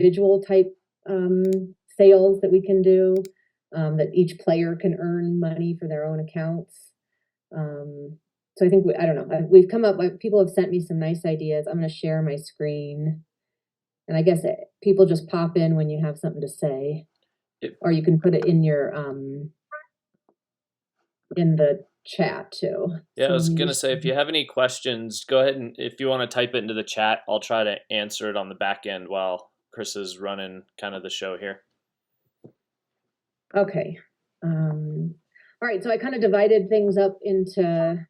individual type sales that we can do, that each player can earn money for their own accounts. So I think, I don't know, we've come up, people have sent me some nice ideas. I'm going to share my screen. And I guess people just pop in when you have something to say, or you can put it in your, in the chat too. Yeah, I was going to say, if you have any questions, go ahead and if you want to type it into the chat, I'll try to answer it on the back end while Chris is running kind of the show here. Okay. All right. So I kind of divided things up into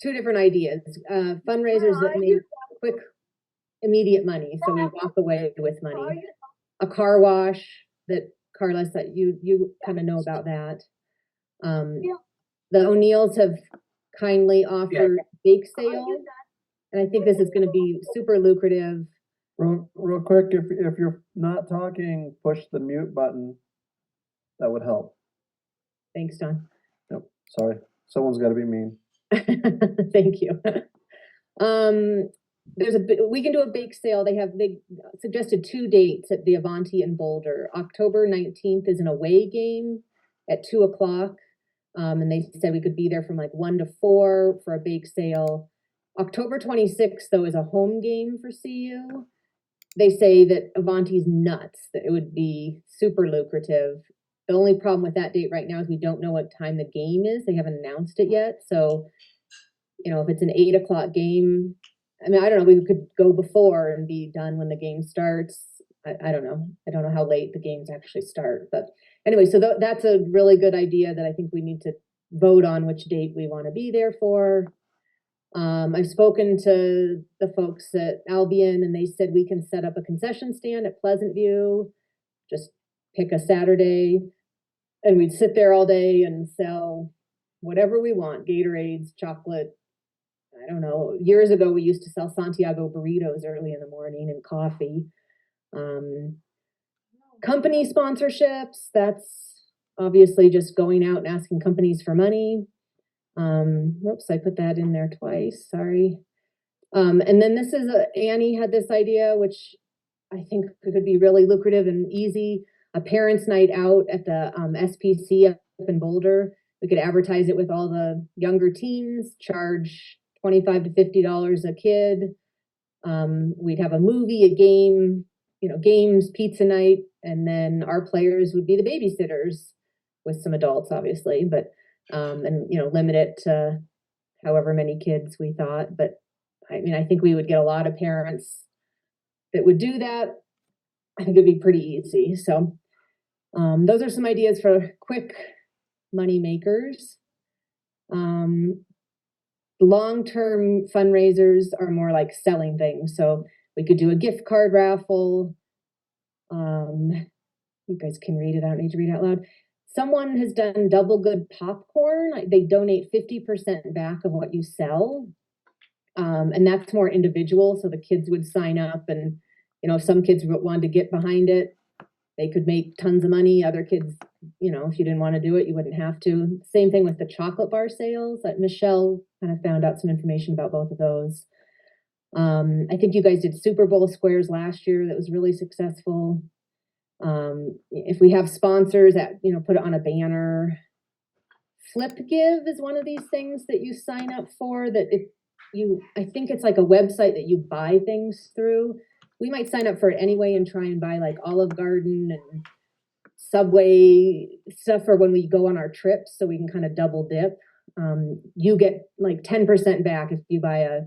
two different ideas. Fundraisers that make quick, immediate money. So we walk away with money. A car wash that, Carlos, that you kind of know about that. The O'Neills have kindly offered bake sale, and I think this is going to be super lucrative. Real quick, if you're not talking, push the mute button. That would help. Thanks, Don. Yep. Sorry, someone's got to be mean. Thank you. We can do a bake sale. They suggested 2 dates at the Avanti in Boulder. October 19th is an away game at 2:00. And they said we could be there from like 1 to 4 for a bake sale. October 26th, though, is a home game for CU. They say that Avanti's nuts, that it would be super lucrative. The only problem with that date right now is we don't know what time the game is. They haven't announced it yet. So, you know, if it's an 8:00 game, I mean, I don't know, we could go before and be done when the game starts. I don't know. I don't know how late the games actually start. But anyway, so that's a really good idea that I think we need to vote on which date we want to be there for. I've spoken to the folks at Albion, and they said we can set up a concession stand at Pleasant View. Just pick a Saturday, and we'd sit there all day and sell whatever we want, Gatorades, chocolate. I don't know. Years ago, we used to sell Santiago burritos early in the morning and coffee. Company sponsorships, that's obviously just going out and asking companies for money. Whoops, I put that in there twice, sorry. And then this is, Annie had this idea, which I think could be really lucrative and easy. A parents' night out at the SPC up in Boulder. We could advertise it with all the younger teens, charge $25 to $50 a kid. We'd have a movie, a game, you know, games, pizza night, and then our players would be the babysitters with some adults, obviously, but, and, you know, limit it to however many kids we thought. But I mean, I think we would get a lot of parents that would do that. I think it'd be pretty easy. So those are some ideas for quick money makers. Long-term fundraisers are more like selling things. So we could do a gift card raffle. You guys can read it. I don't need to read it out loud. Someone has done Double Good popcorn. They donate 50% back of what you sell. And that's more individual. So the kids would sign up, and, you know, if some kids wanted to get behind it, they could make tons of money. Other kids, you know, if you didn't want to do it, you wouldn't have to. Same thing with the chocolate bar sales. Michelle kind of found out some information about both of those. I think you guys did Super Bowl squares last year. That was really successful. If we have sponsors that, you know, put it on a banner. Flip Give is one of these things that you sign up for, that I think it's like a website that you buy things through. We might sign up for it anyway and try and buy like Olive Garden and Subway stuff for when we go on our trips, so we can kind of double dip. You get like 10% back. If you buy a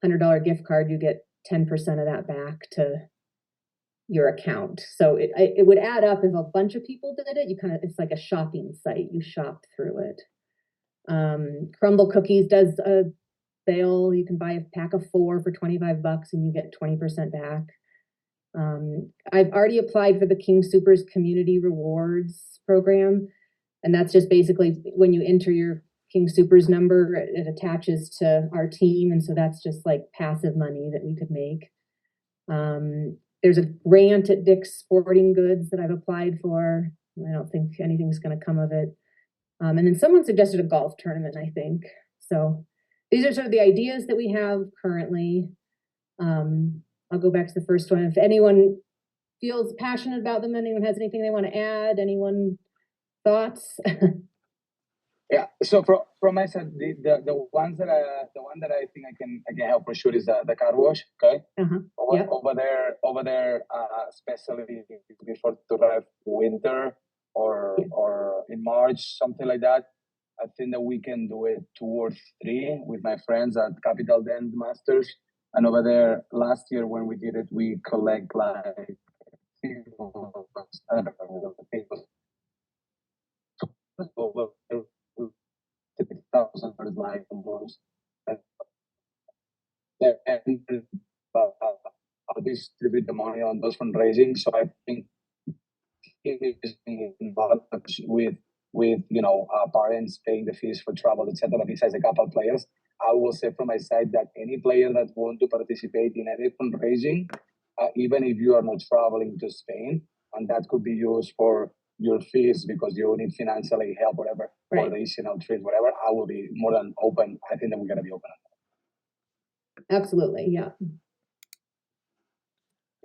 $100 gift card, you get 10% of that back to your account. So it would add up if a bunch of people did it. It's like a shopping site. You shop through it. Crumble Cookies does a sale. You can buy a pack of 4 for $25 and you get 20% back. I've already applied for the King Soopers Community Rewards program, and that's just basically when you enter your King Soopers number, it attaches to our team, and so that's just like passive money that we could make. There's a grant at Dick's Sporting Goods that I've applied for. I don't think anything's going to come of it. And then someone suggested a golf tournament, I think. So these are sort of the ideas that we have currently. I'll go back to the first one. If anyone feels passionate about them, anyone has anything they want to add, anyone thoughts? Yeah. So from my side, the one that I think I can help for sure is the car wash. Okay. Yep. Over there, especially before to arrive winter or in March, something like that. I think that we can do it 2 or 3 with my friends at Capital Den Masters. And over there, last year when we did it, we collect like I don't know, I think it was over $50,000 like almost. And I'll distribute the money on those fundraising. So I think it is involved with parents paying the fees for travel, etc. Besides a couple players, I will say from my side that any player that want to participate in any fundraising, even if you are not traveling to Spain, and that could be used for your fees because you need financially help, whatever, Right. or the additional trip, whatever, I will be more than open. I think that we're gonna be open. Absolutely, yeah.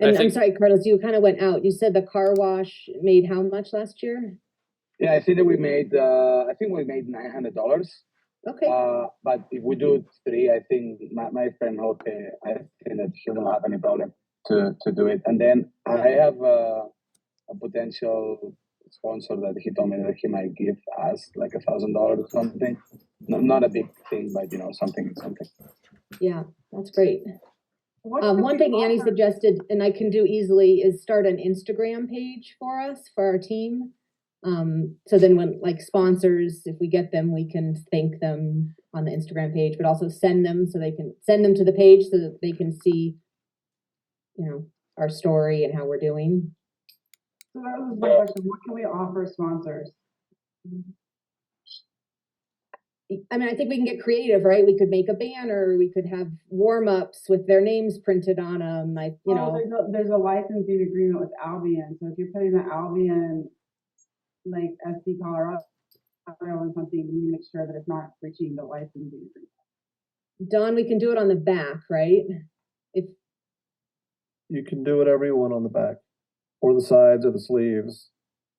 I And I'm think- sorry, Carlos, you kind of went out. You said the car wash made how much last year? Yeah, I think that we made. I think we made $900. Okay, But if we do 3, I think my friend Jorge, I think that he don't have any problem to do it. And then I have a potential sponsor that he told me that he might give us like $1,000 or something. Not a big thing, but something. yeah, that's great. What could One we thing Annie offer- suggested, and I can do easily, is start an Instagram page for us, for our team. So then when like sponsors, if we get them, we can thank them on the Instagram page, but also send them to the page so that they can see, our story and how we're doing. So that was my question. What can we offer sponsors? I mean, I think we can get creative, right? We could make a banner, we could have warm-ups with their names printed on them, There's a licensing agreement with Albion. So if you're putting the Albion, like SC Colorado and something, you need to make sure that it's not breaching the licensing agreement. Don, we can do it on the back, right? You can do whatever you want on the back, or the sides, or the sleeves.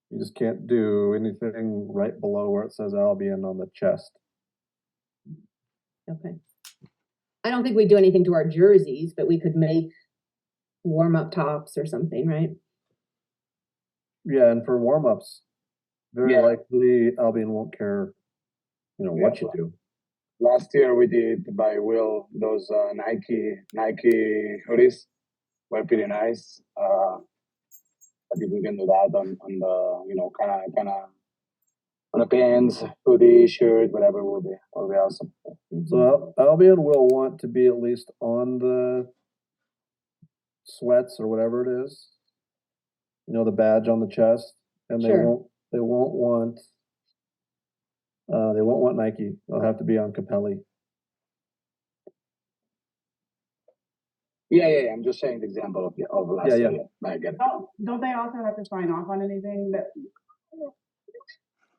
You just can't do anything right below where it says Albion on the chest. Okay. I don't think we do anything to our jerseys, but we could make warm-up tops or something, right? Yeah, and for warm-ups, very Yeah. likely Albion won't care, what you do. Last year we did by Will those Nike hoodies were pretty nice. I think we can do that on the kind of on the pants, hoodie, shirt, whatever will be awesome. So Albion will want to be at least on the sweats or whatever it is, the badge on the chest, and Sure. they won't want Nike. They'll have to be on Capelli. Yeah. I'm just saying the example of last Yeah. year. I get it. Don't they also have to sign off on anything that?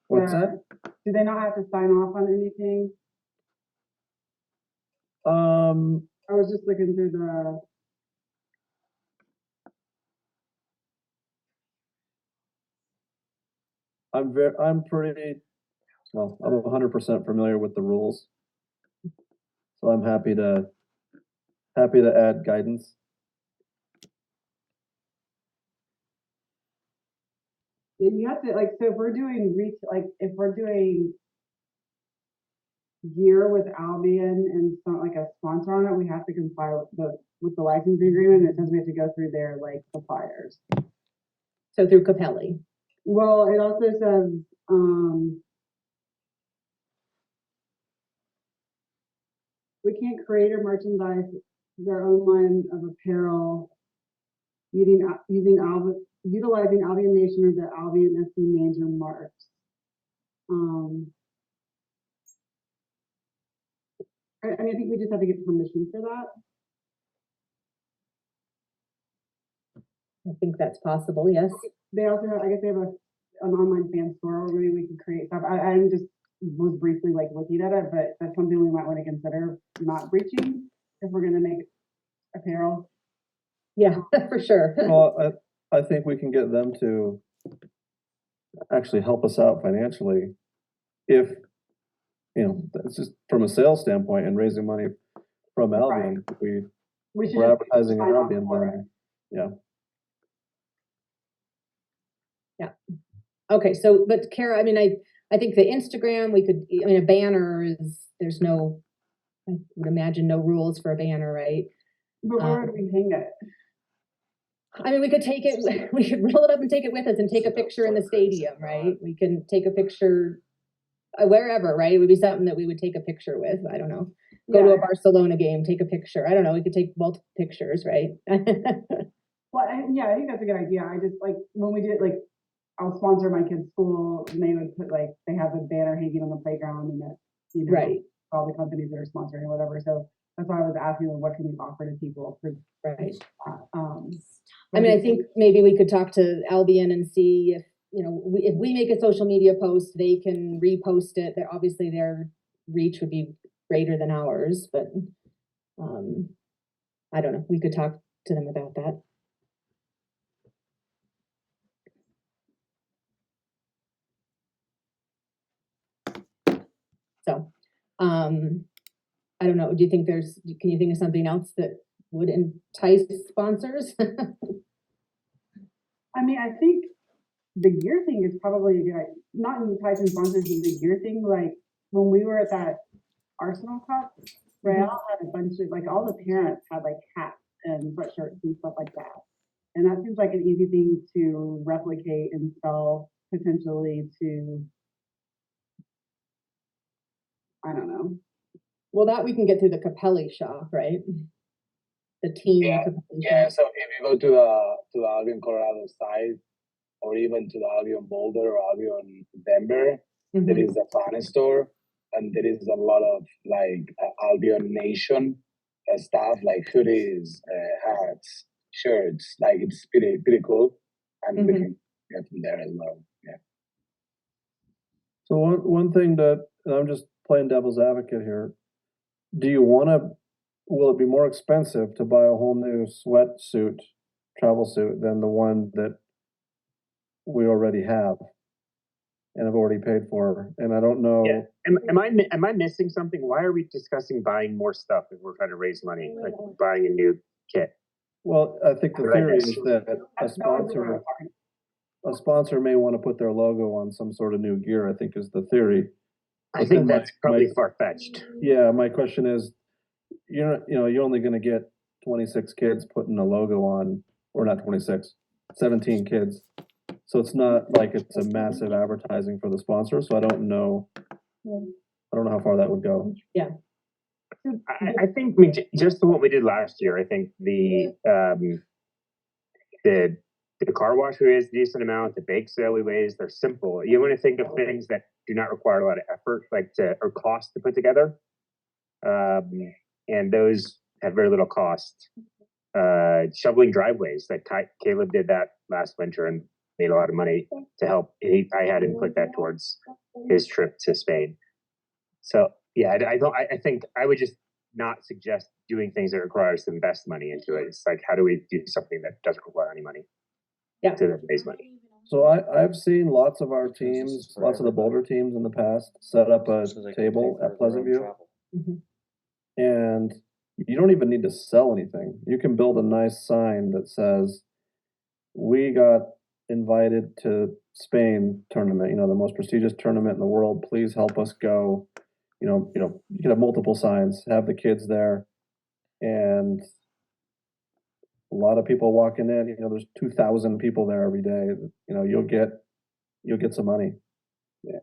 What's that? Do they not have to sign off on anything? I was just looking through the. I'm 100% familiar with the rules. So I'm happy to add guidance. You have to so if we're doing if we're doing gear with Albion and like a sponsor on it, we have to comply with the licensing agreement. It says we have to go through their suppliers. So through Capelli. Well, it also says we can't create or merchandise their own line of apparel utilizing Albion Nation or the Albion SC names or marks. I think we just have to get permission for that. I think that's possible, yes. They also have, I guess they have an online fan store where maybe we can create stuff. I just was briefly looking at it, but that's something we might want to consider not breaching if we're going to make apparel. Yeah, for sure. Well, I think we can get them to actually help us out financially if, it's just from a sales standpoint and raising money from Albion. We should We're just advertising sign in on Albion, for it. then, yeah. Okay, so, but Kara, I mean, I think the Instagram, a banner there's no, I would imagine no rules for a banner, right? But where would we hang it? I mean, we could take it, we could roll it up and take it with us and take a picture in the stadium, right? We can take a picture wherever, right? It would be something that we would take a picture with. I don't know. Go to a Barcelona game, take a picture. I don't know. We could take multiple pictures, right? Well, I think that's a good idea. I just like when we did like I'll sponsor my kids' school, and they would put like they have a banner hanging on the playground, and that's right. all the companies that are sponsoring or whatever. So that's why I was asking them what can we offer to people for right. I mean, I think maybe we could talk to Albion and see if if we make a social media post, they can repost it. Obviously their reach would be greater than ours, but I don't know. We could talk to them about that. So, I don't know. Do you think can you think of something else that would entice sponsors? I mean, I think the gear thing is probably not enticing sponsors, but the gear thing, like when we were at that Arsenal Cup, Real had a bunch of, like all the parents had like hats and sweatshirts and stuff like that. And that seems like an easy thing to replicate and sell potentially to, I don't know. Well, that we can get through the Capelli shop, right? The team. Yeah. So if you go to the Albion Colorado side, or even to the Albion Boulder or Albion Denver, there is a fan store, and there is a lot of like Albion Nation stuff, like hoodies, hats, shirts. Like it's pretty cool, and we can get from there as well. Yeah. So one thing that, and I'm just playing devil's advocate here. Will it be more expensive to buy a whole new sweatsuit, travel suit, than the one that we already have and have already paid for? And I don't know. Yeah. Am I missing something? Why are we discussing buying more stuff if we're trying to raise money, like buying a new kit? Well, I think the theory is that a sponsor may want to put their logo on some sort of new gear, I think is the theory. I think that's probably far-fetched. Yeah, my question is, you're only going to get 26 kids putting a logo on, or not 26, 17 kids. So it's not like it's a massive advertising for the sponsor. So I don't know how far that would go. Yeah. I think just what we did last year, I think the car wash we raised a decent amount, the bake sale we raised, they're simple. You want to think of things that do not require a lot of effort, or cost to put together. And those have very little cost. Shoveling driveways, like Caleb did that last winter and made a lot of money to help. I had him put that towards his trip to Spain. So yeah, I think I would just not suggest doing things that require us to invest money into it. It's like, how do we do something that doesn't require any money to raise money? So I've seen lots of our teams, lots of the Boulder teams in the past, set up a table at Pleasant View. And you don't even need to sell anything. You can build a nice sign that says, "We got invited to Spain tournament, the most prestigious tournament in the world. Please help us go." You can have multiple signs, have the kids there, and a lot of people walking in. There's 2,000 people there every day. You'll get some money. Yeah.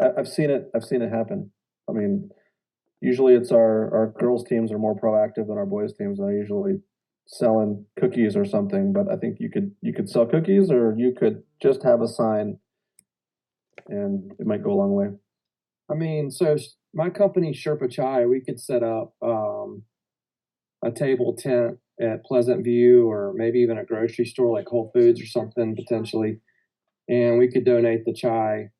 I've seen it happen. I mean, usually it's our girls teams are more proactive than our boys teams. They're usually selling cookies or something, but I think you could sell cookies, or you could just have a sign, and it might go a long way. I mean, so my company, Sherpa Chai, we could set up a table tent at Pleasant View, or maybe even a grocery store like Whole Foods or something potentially, and we could donate the chai